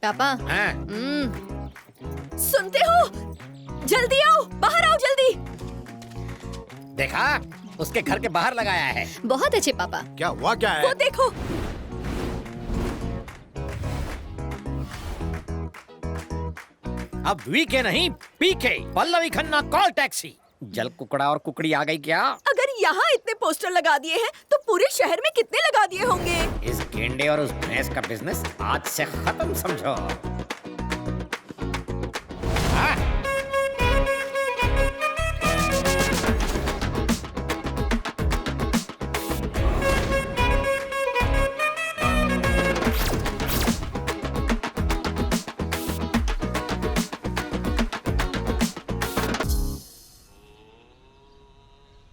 पापा। हाँ। सुनते हो? जल्दी आओ, बाहर आओ जल्दी। देखा, उसके घर के बाहर लगाया है। बहुत अच्छे पापा। क्या हुआ, क्या है? वो देखो। अब वी के नहीं पीके, पल्लवी खन्ना कॉल टैक्सी। जल कुकड़ा और कुकड़ी आ गई क्या? अगर यहाँ इतने पोस्टर लगा दिए हैं तो पूरे शहर में कितने लगा दिए होंगे? इस गेंडे और उस भैंस का बिजनेस आज से खत्म समझो। हाँ?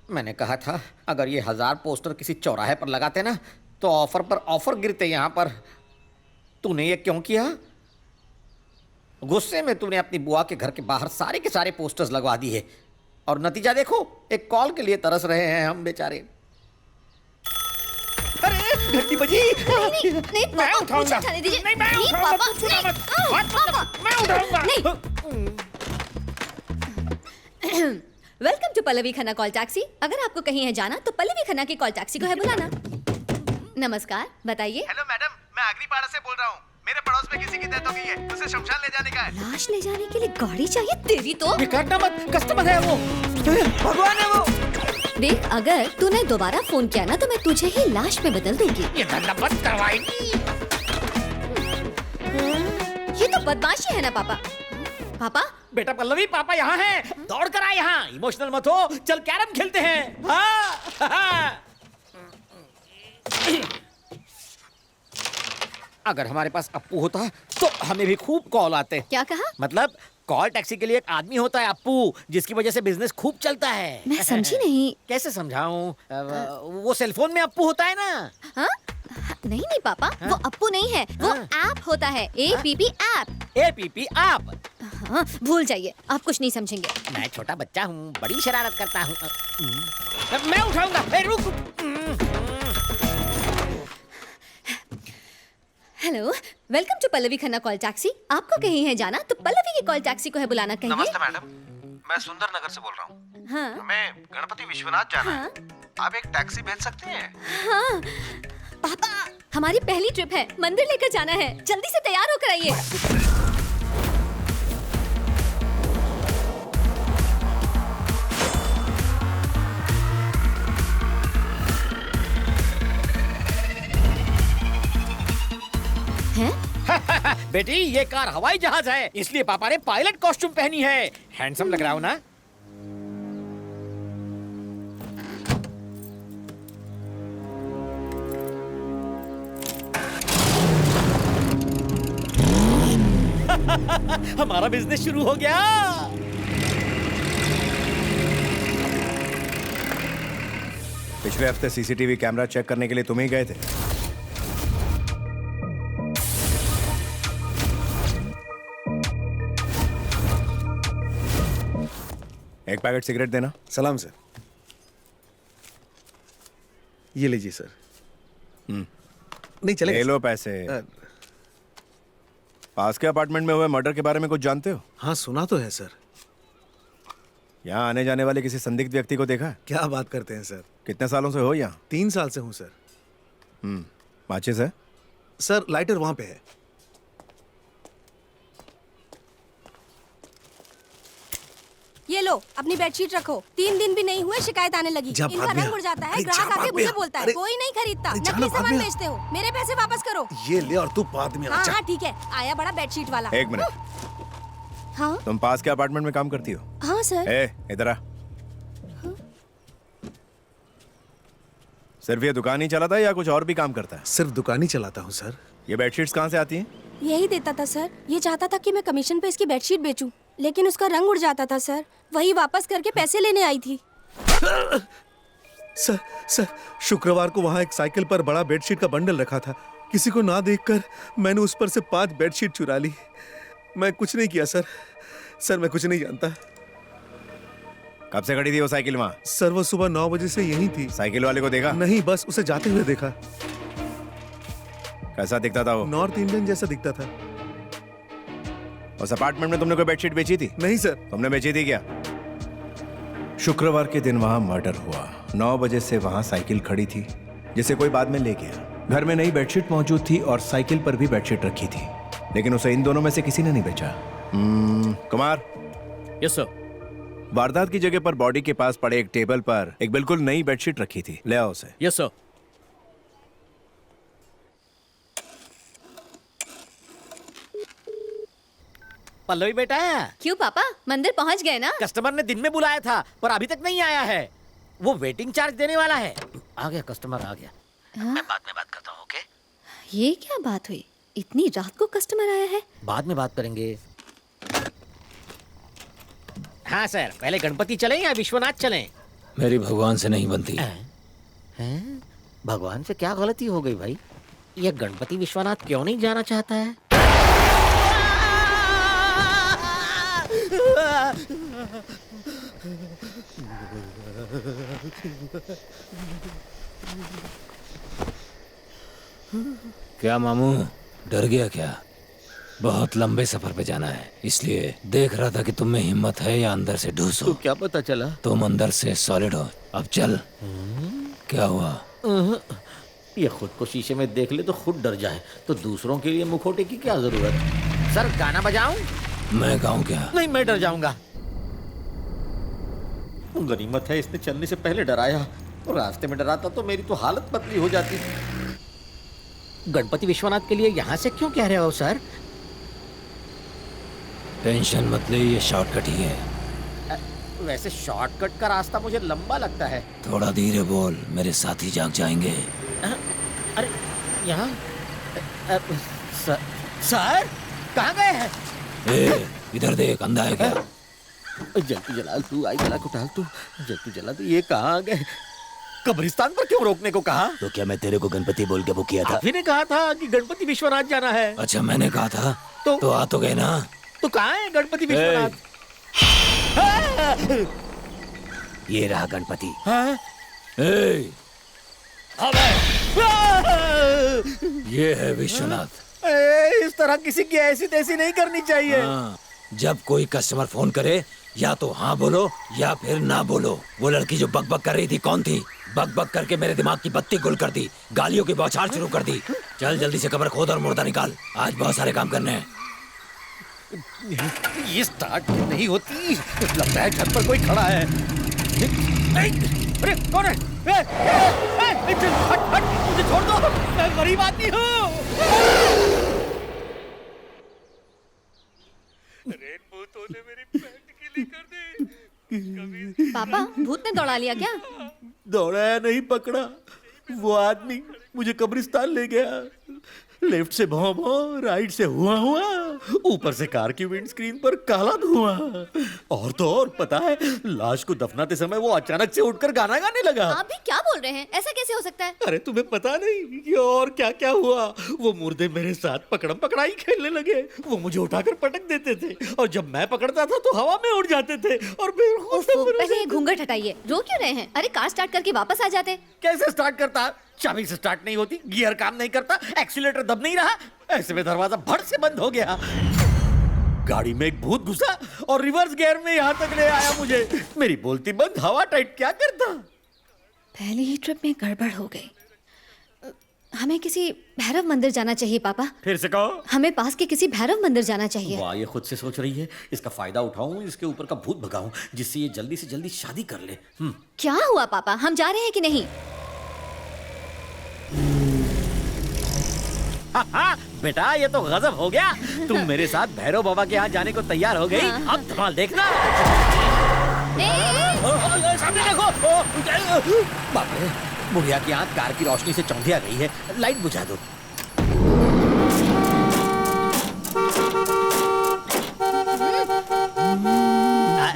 मैंने कहा था अगर ये 1000 पोस्टर किसी चौराहे पर लगाते ना तो ऑफर पर ऑफर गिरते यहाँ पर। तूने ये क्यों किया? गुस्से में तूने अपनी बुआ के घर के बाहर सारे के सारे पोस्टर्स लगवा दिए और नतीजा देखो, एक कॉल के लिए तरस रहे हैं हम बेचारे। अरे घंटी बजी। नहीं मैं उठाऊंगा। नहीं, मैं उठाऊंगा। पापा, तू छूना नहीं, मत। हाथ मत लगा। मैं उठाऊंगा। Welcome to Pallavi Khanna call taxi. अगर आपको कहीं है जाना तो पल्लवी खन्ना की कॉल टैक्सी को है बुलाना। नमस्कार, बताइए। हेलो मैडम, मैं अग्निपाड़ा से बोल रहा हूँ। मेरे पड़ोस में किसी की डेथ हो गई है, उसे शमशान ले जाने का है। लाश ले जाने के लिए गाड़ी चाहिए तेरी तो। बिगाड़ना मत, कस्टमर है वो। भगवान है वो। देख, अगर तूने दोबारा फोन किया ना तो मैं तुझे ही लाश में बदल दूंगी। ये धंधा बंद करवाएगी। ये तो बदमाशी है ना पापा। पापा, बेटा पल्लवी, पापा यहाँ हैं। दौड़ कर आ यहाँ। इमोशनल मत हो, चल कैरम खेलते हैं। हाँ। अगर हमारे पास अप्पू होता तो हमें भी खूब कॉल आते। क्या कहा? मतलब कॉल टैक्सी के लिए एक आदमी होता है अप्पू, जिसकी वजह से बिजनेस खूब चलता है। मैं समझी नहीं। कैसे समझाऊं? वो सेलफोन में अप्पू होता है ना। हाँ? नहीं नहीं पापा, वो अप्पू नहीं है, वो ऐप होता है। APP app. APP app. हाँ, भूल जाइए, आप कुछ नहीं समझेंगे। मैं छोटा बच्चा हूँ, बड़ी शरारत करता हूँ। मैं उठाऊंगा। रुक। Hello, welcome to Pallavi Khanna call taxi. आपको कहीं है जाना तो पल्लवी की कॉल टैक्सी को है बुलाना। कहिए। नमस्ते मैडम, मैं सुंदर नगर से बोल रहा हूँ। हाँ हमें गणपति विश्वनाथ जाना हाँ है। आप एक टैक्सी भेज सकती हैं? हाँ पापा, हमारी पहली ट्रिप है, मंदिर लेकर जाना है। जल्दी से तैयार होकर आइए। बेटी, ये कार हवाई जहाज है, इसलिए पापा ने पायलट कॉस्ट्यूम पहनी है। हैंडसम लग रहा हूँ ना? हमारा बिजनेस शुरू हो गया। पिछले हफ्ते सीसीटीवी कैमरा चेक करने के लिए तुम ही गए थे। एक पैकेट सिगरेट देना। सलाम सर। ये लीजिए सर। नहीं चलेगा। ले लो पैसे। पास के अपार्टमेंट में हुए मर्डर के बारे में कुछ जानते हो? हाँ, सुना तो है सर। यहाँ आने जाने वाले किसी संदिग्ध व्यक्ति को देखा है? क्या बात करते हैं सर। कितने सालों से हो यहाँ? 3 साल से हूँ सर। माचिस है? सर लाइटर वहाँ पे है। ये लो, अपनी बेडशीट रखो। 3 दिन भी नहीं हुए शिकायत आने लगी। जा इनका भाग में रंग आ। उड़ जाता है, अरे ग्राहक जा भाग आके में मुझे आ। बोलता है अरे, कोई नहीं खरीदता, अरे जाना नकली भाग सामान में आ। बेचते हो। मेरे पैसे वापस करो। ये ले और तू बाद में आ हाँ जा। हाँ ठीक है, आया बड़ा बेडशीट वाला। एक मिनट, हाँ तुम पास के अपार्टमेंट में काम करती हो? हाँ सर। इधर आ। सिर्फ ये दुकान ही चलाता है या कुछ और भी काम करता है? सिर्फ दुकान ही चलाता हूँ सर। ये बेडशीट्स कहाँ से आती हैं? यही देता था सर। ये चाहता था कि मैं कमीशन पे इसकी बेडशीट बेचूं, लेकिन उसका रंग उड़ जाता था सर। वही वापस करके पैसे लेने आई थी। सर शुक्रवार को वहाँ एक साइकिल पर बड़ा बेडशीट का बंडल रखा था। किसी को ना देखकर मैंने उस पर से 5 बेडशीट चुरा ली। मैं कुछ नहीं किया सर। सर मैं कुछ नहीं जानता। कब से खड़ी थी वो साइकिल वहाँ? सर वो सुबह 9 बजे से यहीं थी। साइकिल वाले को देखा? नहीं, बस उसे जाते हुए देखा। कैसा दिखता था वो? नॉर्थ इंडियन जैसा दिखता था। उस अपार्टमेंट में तुमने कोई बेडशीट बेची थी? नहीं सर। तुमने बेची थी क्या? शुक्रवार के दिन वहां मर्डर हुआ। 9 बजे से वहां साइकिल खड़ी थी जिसे कोई बाद में ले गया। घर में नई बेडशीट मौजूद थी और साइकिल पर भी बेडशीट रखी थी, लेकिन उसे इन दोनों में से किसी ने नहीं बेचा। कुमार। Yes sir. वारदात की जगह पर बॉडी के पास पड़े एक टेबल पर एक बिल्कुल नई बेडशीट रखी थी। ले आओ उसे। Yes sir. पल्लवी बेटा, क्यों पापा, मंदिर पहुंच गए ना? कस्टमर ने दिन में बुलाया था पर अभी तक नहीं आया है। वो वेटिंग चार्ज देने वाला है। आ गया कस्टमर, आ गया। मैं बाद में बात करता हूँ। ओके? ये क्या बात हुई, इतनी रात को कस्टमर आया है? बाद में बात करेंगे। हाँ सर, पहले गणपति चलें या विश्वनाथ चलें? मेरी भगवान से नहीं बनती। हैं? भगवान से क्या गलती हो गई भाई? ये गणपति विश्वनाथ क्यों नहीं जाना चाहता है? क्या मामू, डर गया क्या? बहुत लंबे सफर पे जाना है, इसलिए देख रहा था कि तुम में हिम्मत है या अंदर से ढूस हो। तो क्या पता चला? तुम अंदर से सॉलिड हो। अब चल। क्या हुआ? ये खुद को शीशे में देख ले तो खुद डर जाए, तो दूसरों के लिए मुखौटे की क्या जरूरत? सर गाना बजाऊं? मैं गाऊं क्या? नहीं, मैं डर जाऊंगा। गनीमत है इसने चलने से पहले डराया, और रास्ते में डराता तो मेरी तो हालत पतली हो जाती। गणपति विश्वनाथ के लिए यहाँ से क्यों कह रहे हो सर? टेंशन मत ले, ये शॉर्टकट ही है। वैसे शॉर्टकट का रास्ता मुझे लंबा लगता है। थोड़ा धीरे बोल, मेरे साथी जाग जाएंगे। अरे यहाँ सर कहाँ गए हैं? ए, इधर देख, अंधा है क्या? जल्दी जला तू, आई जला को टाल तू, जल्दी जला तू। ये कहाँ गए? कब्रिस्तान पर क्यों रोकने को कहा? तो क्या मैं तेरे को गणपति बोल के बुक किया था? आप ही ने कहा था कि गणपति विश्वनाथ जाना है। अच्छा, मैंने कहा था तो आ तो गए ना। तो कहाँ है गणपति विश्वनाथ? ये रहा गणपति। हाँ? ए, ये है विश्वनाथ। इस तरह किसी की ऐसी तैसी नहीं करनी चाहिए। हाँ, जब कोई कस्टमर फोन करे या तो हाँ बोलो या फिर ना बोलो। वो लड़की जो बक बक कर रही थी कौन थी? बक बक करके मेरे दिमाग की बत्ती गुल कर दी, गालियों की बौछार शुरू कर दी। चल जल्दी से कब्र खोद और मुर्दा निकाल, आज बहुत सारे काम करने हैं। ये स्टार्ट नहीं होती, लगता है छत पर कोई खड़ा है। अरे कौन है? हट हट, मुझे छोड़ दो, मैं गरीब आदमी हूँ। रेनबो ने मेरी पैंट गीली कर दी। पापा, भूत ने दौड़ा लिया क्या? दौड़ाया नहीं, पकड़ा। वो आदमी मुझे कब्रिस्तान ले गया। लेफ्ट से भौं भौं, राइट से हुआ हुआ, ऊपर से कार की विंडस्क्रीन पर काला धुआं। और तो और पता है, लाश को दफनाते समय वो अचानक से उठकर गाना गाने लगा। आप भी क्या बोल रहे हैं? ऐसा कैसे हो सकता है? अरे तुम्हें पता नहीं कि और क्या क्या हुआ? वो मुर्दे मेरे साथ पकड़म पकड़ाई खेलने लगे। वो मुझे उठाकर पटक देते थे और जब मैं पकड़ता था तो हवा में उड़ जाते थे और पहले ये घूंघट हटाइए, रो क्यों रहे हैं? अरे कार स्टार्ट करके वापस आ जाते। कैसे स्टार्ट करता? चाबी से स्टार्ट नहीं होती, गियर काम नहीं करता, एक्सीलेटर दब नहीं रहा, ऐसे में दरवाजा भड़ से बंद हो गया। गाड़ी में एक भूत घुसा और रिवर्स गियर में यहाँ तक ले आया मुझे। मेरी बोलती बंद, हवा टाइट, क्या करता? पहली ही ट्रिप में गड़बड़ हो गई। हमें किसी भैरव मंदिर जाना चाहिए पापा। फिर से कहो। हमें पास के किसी भैरव मंदिर जाना चाहिए। वाह, ये खुद से सोच रही है। इसका फायदा उठाऊं, इसके ऊपर का भूत भगाऊं, जिससे ये जल्दी से जल्दी शादी कर ले। क्या हुआ पापा, हम जा रहे हैं कि नहीं? हाँ, बेटा ये तो गजब हो गया। तुम मेरे साथ भैरव बाबा के यहाँ जाने को तैयार हो गई। अब धमाल देखना। सामने देखो। बाप रे, बुढ़िया की आँख कार की रोशनी से चौंधिया गई है। लाइट बुझा दो।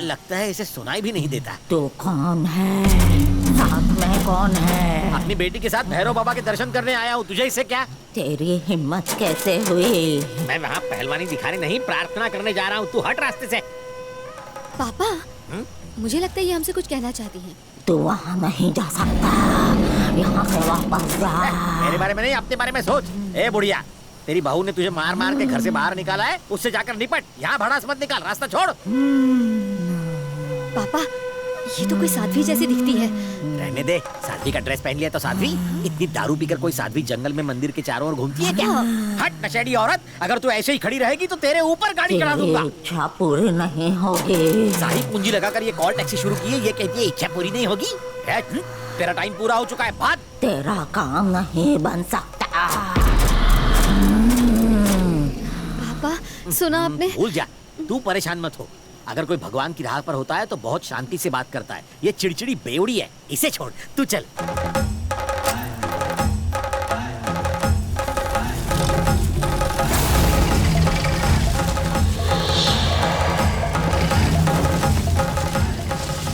लगता है इसे सुनाई भी नहीं देता। तो कौन है? साथ में कौन है? अपनी बेटी के साथ भैरव बाबा के दर्शन करने आया हूँ, तुझे इससे क्या? तेरी हिम्मत कैसे हुई? मैं वहाँ पहलवानी दिखाने नहीं, प्रार्थना करने जा रहा हूँ। तू हट रास्ते से। पापा, मुझे लगता है ये हमसे कुछ कहना चाहती हैं। तू वहाँ नहीं जा सकता, यहाँ से वापस जा। मेरे बारे में नहीं, अपने बारे में सोच। ए बुढ़िया, तेरी बहू ने तुझे मार मार के घर से बाहर निकाला है, उससे जाकर निपट। यहाँ भड़ास मत निकाल, रास्ता छोड़। पापा, ये तो कोई साध्वी जैसी दिखती है। रहने दे, साध्वी का ड्रेस पहन लिया तो साध्वी? इतनी दारू पीकर कोई साध्वी जंगल में मंदिर के चारों ओर घूमती है क्या? हट नशेड़ी औरत, अगर तू ऐसे ही खड़ी रहेगी तो तेरे ऊपर गाड़ी चढ़ा दूंगा। तेरी इच्छा पूरी नहीं होगी। साहिब पूंजी लगाकर ये कॉल टैक्सी शुरू की है, ये कहती है इच्छा पूरी नहीं होगी। तेरा टाइम पूरा हो चुका है, बात। तेरा काम नहीं बन सकता। पापा, सुना आपने? भूल जा, तू परेशान मत हो। अगर कोई भगवान की राह पर होता है तो बहुत शांति से बात करता है। ये चिड़चिड़ी बेवड़ी है, इसे छोड़, तू चल।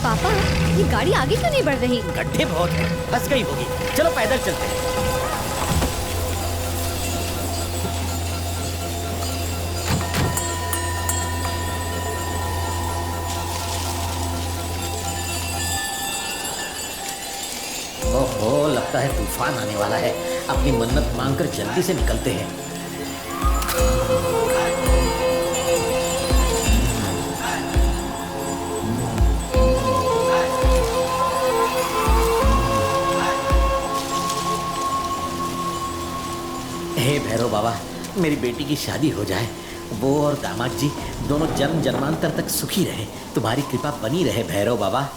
पापा, ये गाड़ी आगे क्यों नहीं बढ़ रही? गड्ढे बहुत हैं, फंस गई होगी। चलो पैदल चलते हैं। ओहो, लगता है तूफान आने वाला है। अपनी मन्नत मांगकर जल्दी से निकलते हैं। हे भैरव बाबा, मेरी बेटी की शादी हो जाए। वो और दामाद जी दोनों जन्म जन्मांतर तक सुखी रहे। तुम्हारी कृपा बनी रहे भैरव बाबा।